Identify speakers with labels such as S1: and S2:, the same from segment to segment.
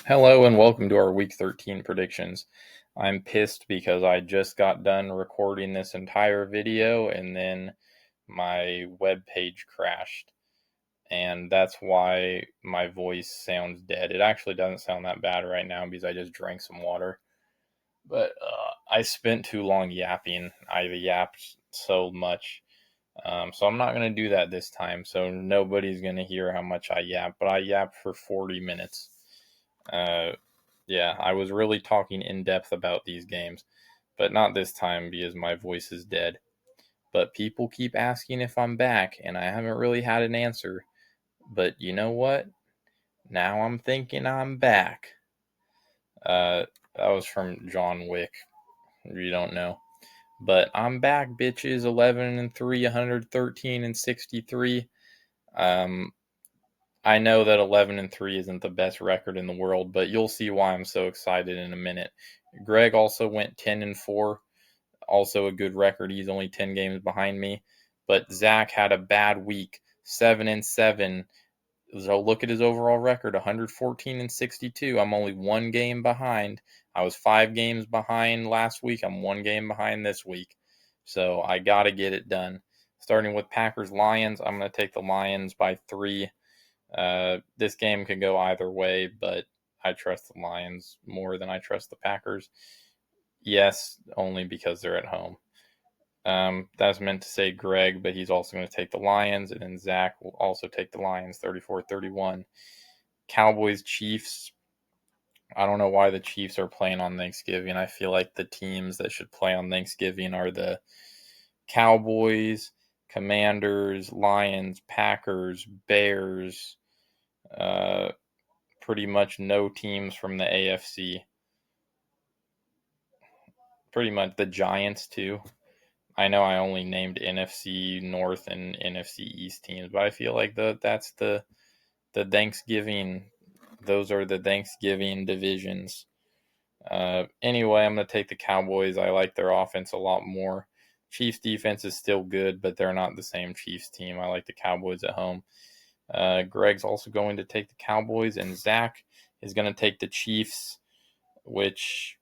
S1: Hello and welcome to our Week 13 predictions. I'm pissed because I just got done recording this entire video and then my web page crashed. And that's why my voice sounds dead. It actually doesn't sound that bad right now because I just drank some water. But I spent too long yapping. I've yapped so much. So I'm not going to do that this time. So nobody's going to hear how much I yap. But I yapped for 40 minutes. Uh, yeah, I was really talking in depth about these games, but not this time because my voice is dead. But people keep asking if I'm back, and I haven't really had an answer. But you know what? Now I'm thinking I'm back. Uh, that was from John Wick. If you don't know, but I'm back, bitches. 11-3, 113 and 63. Um, I know that 11-3 isn't the best record in the world, but you'll see why I'm so excited in a minute. Greg also went 10-4, also a good record. He's only 10 games behind me. But Zach had a bad week, 7-7. So look at his overall record, 114 and 62. I'm only one game behind. I was 5 games behind last week. I'm one game behind this week. So I got to get it done. Starting with Packers Lions, I'm going to take the Lions by 3. This game could go either way, but I trust the Lions more than I trust the Packers. Yes, only because they're at home. That's meant to say Greg, but he's also going to take the Lions, and then Zach will also take the Lions 34-31. Cowboys Chiefs. I don't know why the Chiefs are playing on Thanksgiving. I feel like the teams that should play on Thanksgiving are the Cowboys, Commanders, Lions, Packers, Bears, uh, pretty much no teams from the AFC. Pretty much the Giants, too. I know I only named NFC North and NFC East teams, but I feel like that's the Thanksgiving. Those are the Thanksgiving divisions. Anyway, I'm going to take the Cowboys. I like their offense a lot more. Chiefs defense is still good, but they're not the same Chiefs team. I like the Cowboys at home. Greg's also going to take the Cowboys, and Zach is going to take the Chiefs, which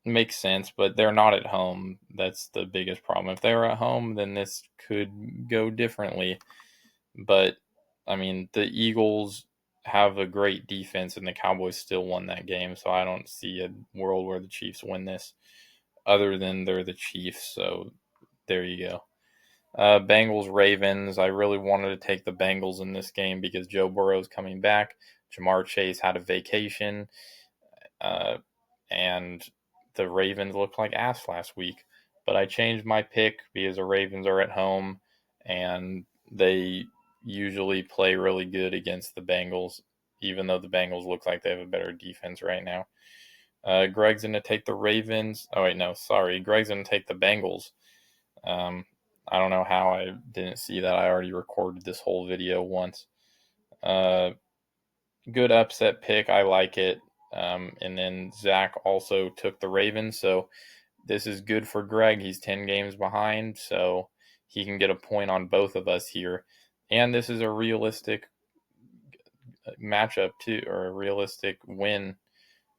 S1: makes sense, but they're not at home. That's the biggest problem. If they were at home, then this could go differently. But I mean, the Eagles have a great defense, and the Cowboys still won that game. So I don't see a world where the Chiefs win this, other than they're the Chiefs. So there you go. Bengals Ravens. I really wanted to take the Bengals in this game because Joe Burrow's coming back. Jamar Chase had a vacation, uh, and the Ravens looked like ass last week. But I changed my pick because the Ravens are at home, and they usually play really good against the Bengals, even though the Bengals look like they have a better defense right now. Greg's going to take the Ravens. Oh, wait, no, sorry. Greg's going to take the Bengals. Um, I don't know how I didn't see that. I already recorded this whole video once. Uh, Good upset pick. I like it. And then Zach also took the Ravens. So this is good for Greg. He's 10 games behind. So he can get a point on both of us here. And this is a realistic matchup, too, or a realistic win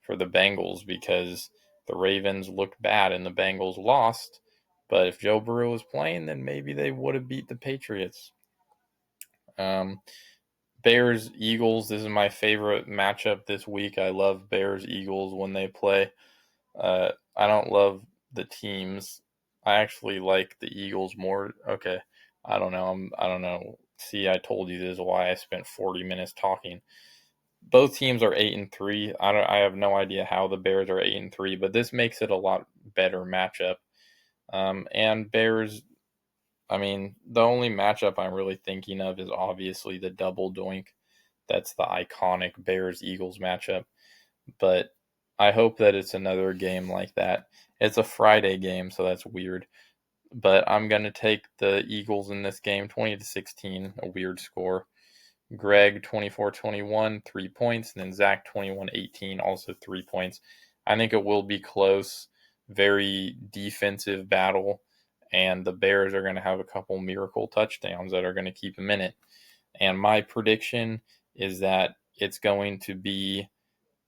S1: for the Bengals because the Ravens looked bad and the Bengals lost. But if Joe Burrow was playing, then maybe they would have beat the Patriots. Um, Bears Eagles. This is my favorite matchup this week. I love Bears Eagles when they play. I don't love the teams. I actually like the Eagles more. Okay, I don't know. I don't know. See, I told you this is why I spent 40 minutes talking. Both teams are 8-3. I have no idea how the Bears are 8-3, but this makes it a lot better matchup. And Bears. I mean, the only matchup I'm really thinking of is obviously the double doink. That's the iconic Bears Eagles matchup. But I hope that it's another game like that. It's a Friday game, so that's weird. But I'm going to take the Eagles in this game 20-16, a weird score. Greg 24-21, 3 points, and then Zach 21-18, also 3 points. I think it will be close, very defensive battle, and the Bears are going to have a couple miracle touchdowns that are going to keep them in it. And my prediction is that it's going to be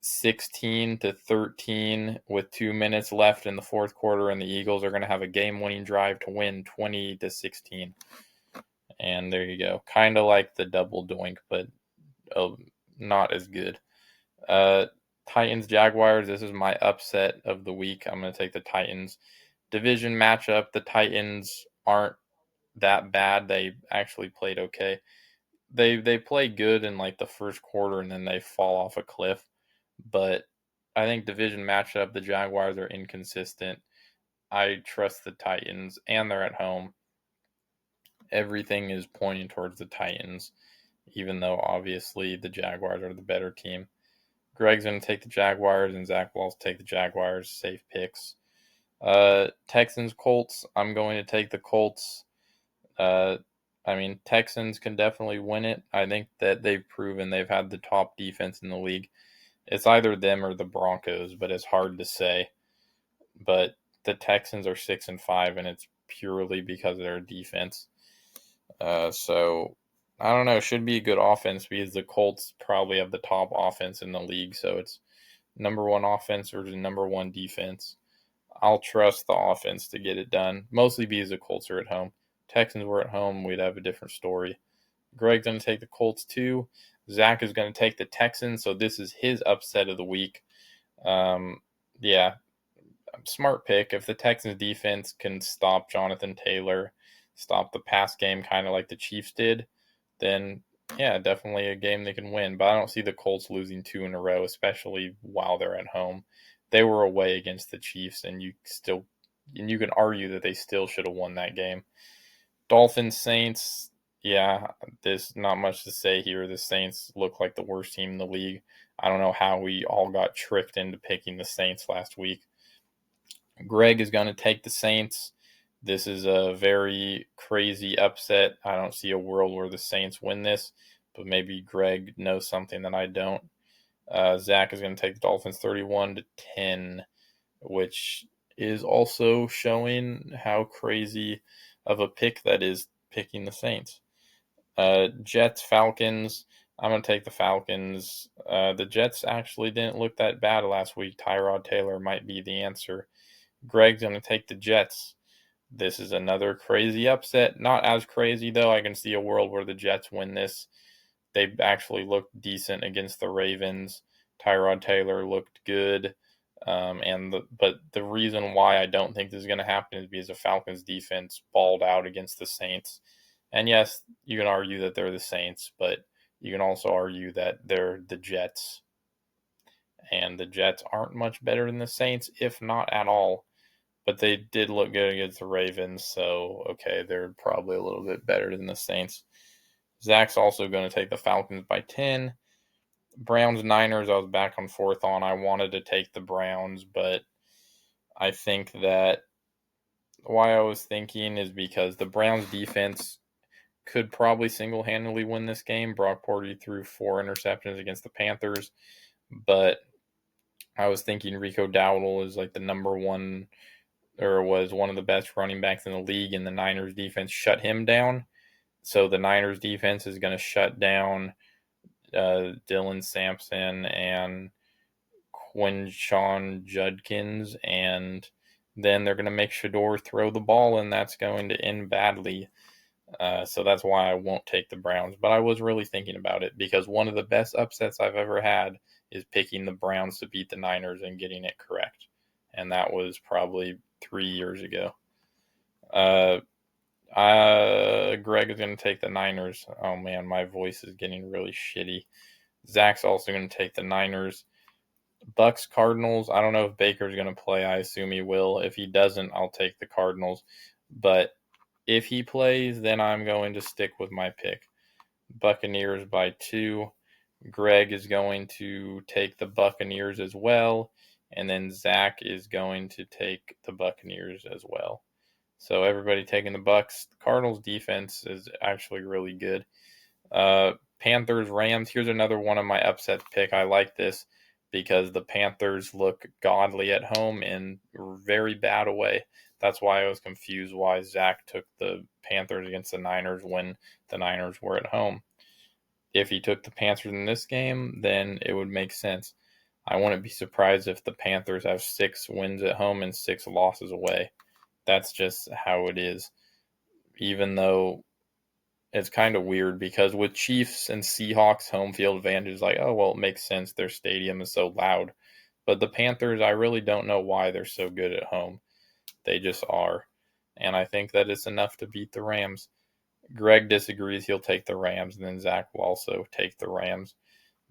S1: 16-13 with 2 minutes left in the fourth quarter, and the Eagles are going to have a game-winning drive to win 20-16. And there you go. Kind of like the double doink, but not as good. Titans Jaguars. This is my upset of the week. I'm going to take the Titans. Division matchup. The Titans aren't that bad. They actually played okay. They play good in like the first quarter and then they fall off a cliff. But I think division matchup, the Jaguars are inconsistent. I trust the Titans, and they're at home. Everything is pointing towards the Titans, even though obviously the Jaguars are the better team. Greg's going to take the Jaguars, and Zach Walls take the Jaguars. Safe picks. Texans Colts. I'm going to take the Colts. Texans can definitely win it. I think that they've proven they've had the top defense in the league. It's either them or the Broncos, but it's hard to say. But the Texans are 6-5, and it's purely because of their defense. So I don't know. It should be a good offense because the Colts probably have the top offense in the league. So it's number one offense versus number one defense. I'll trust the offense to get it done, mostly because the Colts are at home. Texans were at home, we'd have a different story. Greg's going to take the Colts too. Zach is going to take the Texans, so this is his upset of the week. Yeah, smart pick. If the Texans defense can stop Jonathan Taylor, stop the pass game kind of like the Chiefs did, then yeah, definitely a game they can win. But I don't see the Colts losing 2 in a row, especially while they're at home. They were away against the Chiefs, and you can argue that they still should have won that game. Dolphins Saints, yeah, there's not much to say here. The Saints look like the worst team in the league. I don't know how we all got tricked into picking the Saints last week. Greg is going to take the Saints. This is a very crazy upset. I don't see a world where the Saints win this, but maybe Greg knows something that I don't. Zach is going to take the Dolphins 31-10, which is also showing how crazy of a pick that is, picking the Saints. Jets Falcons. I'm going to take the Falcons. The Jets actually didn't look that bad last week. Tyrod Taylor might be the answer. Greg's going to take the Jets. This is another crazy upset. Not as crazy, though. I can see a world where the Jets win this. They actually looked decent against the Ravens. Tyrod Taylor looked good. But the reason why I don't think this is going to happen is because the Falcons defense balled out against the Saints. And yes, you can argue that they're the Saints, but you can also argue that they're the Jets. And the Jets aren't much better than the Saints, if not at all. But they did look good against the Ravens, so okay, they're probably a little bit better than the Saints. Zach's also going to take the Falcons by 10. Browns Niners, I was back and forth on. I wanted to take the Browns, but I think that why I was thinking is because the Browns defense could probably single-handedly win this game. Brock Purdy threw 4 interceptions against the Panthers, but I was thinking Rico Dowdle is like the number one, or was one of the best running backs in the league, and the Niners defense shut him down. So the Niners defense is going to shut down Dylan Sampson and Quinshon Judkins, and then they're going to make Shador throw the ball, and that's going to end badly. So that's why I won't take the Browns. But I was really thinking about it because one of the best upsets I've ever had is picking the Browns to beat the Niners and getting it correct. And that was probably 3 years ago. Greg is going to take the Niners. Oh man, my voice is getting really shitty. Zach's also going to take the Niners. Bucks Cardinals. I don't know if Baker's going to play. I assume he will. If he doesn't, I'll take the Cardinals. But if he plays, then I'm going to stick with my pick. Buccaneers by 2. Greg is going to take the Buccaneers as well. And then Zach is going to take the Buccaneers as well. So everybody taking the Bucks. The Cardinals defense is actually really good. Panthers Rams. Here's another one of my upset pick. I like this because the Panthers look godly at home and very bad away. That's why I was confused why Zach took the Panthers against the Niners when the Niners were at home. If he took the Panthers in this game, then it would make sense. I wouldn't be surprised if the Panthers have 6 wins at home and 6 losses away. That's just how it is. Even though it's kind of weird because with Chiefs and Seahawks home field advantage, like, oh, well, it makes sense. Their stadium is so loud. But the Panthers, I really don't know why they're so good at home. They just are. And I think that it's enough to beat the Rams. Greg disagrees. He'll take the Rams, and then Zach will also take the Rams.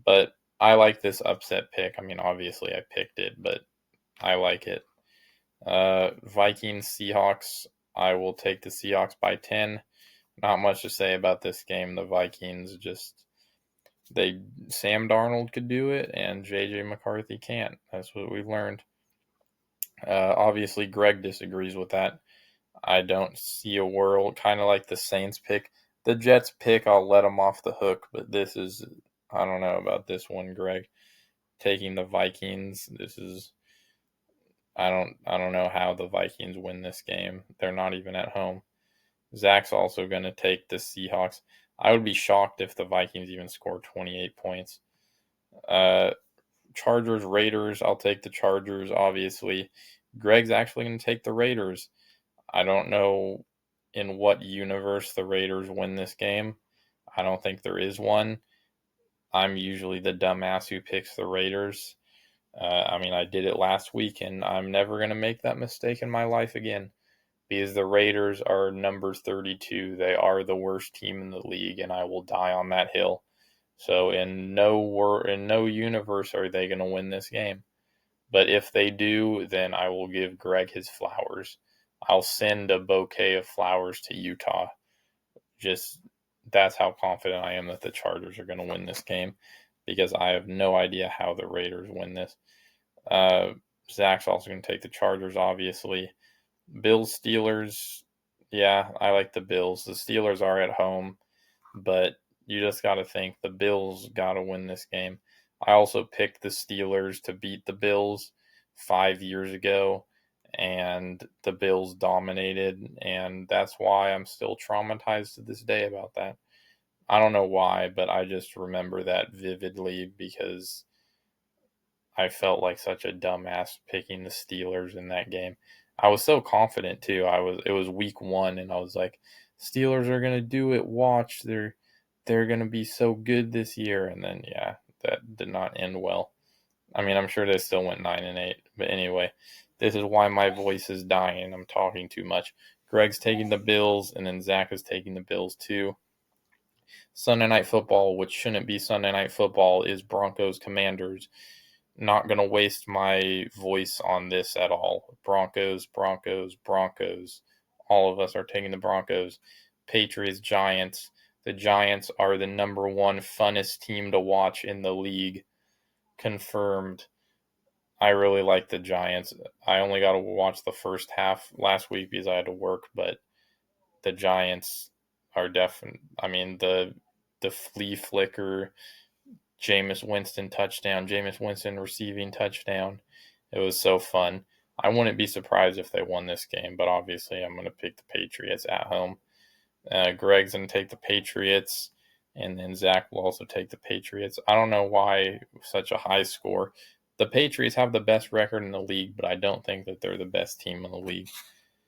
S1: But I like this upset pick. I mean, obviously I picked it, but I like it. Vikings, Seahawks. I will take the Seahawks by 10. Not much to say about this game. The Vikings Sam Darnold could do it, and JJ McCarthy can't. That's what we've learned. Obviously, Greg disagrees with that. I don't see a world, kind of like the Saints pick. The Jets pick, I'll let them off the hook, but I don't know about this one, Greg. Taking the Vikings, I don't know how the Vikings win this game. They're not even at home. Zach's also going to take the Seahawks. I would be shocked if the Vikings even score 28 points. Chargers, Raiders, I'll take the Chargers, obviously. Greg's actually going to take the Raiders. I don't know in what universe the Raiders win this game. I don't think there is one. I'm usually the dumbass who picks the Raiders. I mean, I did it last week, and I'm never going to make that mistake in my life again because the Raiders are number 32. They are the worst team in the league, and I will die on that hill. So in no universe are they going to win this game. But if they do, then I will give Greg his flowers. I'll send a bouquet of flowers to Utah. Just that's how confident I am that the Chargers are going to win this game because I have no idea how the Raiders win this. Zach's also going to take the Chargers, obviously. Bills, Steelers. Yeah, I like the Bills. The Steelers are at home, but you just got to think the Bills got to win this game. I also picked the Steelers to beat the Bills 5 years ago, and the Bills dominated, and that's why I'm still traumatized to this day about that. I don't know why, but I just remember that vividly because I felt like such a dumbass picking the Steelers in that game. I was so confident too. It was week 1 and I was like, Steelers are going to do it. Watch. They're going to be so good this year, and then yeah, that did not end well. I mean, I'm sure they still went 9-8, but anyway, this is why my voice is dying. I'm talking too much. Greg's taking the Bills, and then Zach is taking the Bills too. Sunday Night Football, which shouldn't be Sunday Night Football, is Broncos Commanders. Not going to waste my voice on this at all. Broncos, Broncos, Broncos. All of us are taking the Broncos. Patriots, Giants. The Giants are the number 1 funnest team to watch in the league. Confirmed. I really like the Giants. I only got to watch the first half last week because I had to work, but the Giants are definitely. I mean, the flea flicker, Jameis Winston touchdown, Jameis Winston receiving touchdown. It was so fun. I wouldn't be surprised if they won this game, but obviously I'm going to pick the Patriots at home. Greg's going to take the Patriots, and then Zach will also take the Patriots. I don't know why such a high score. The Patriots have the best record in the league, but I don't think that they're the best team in the league.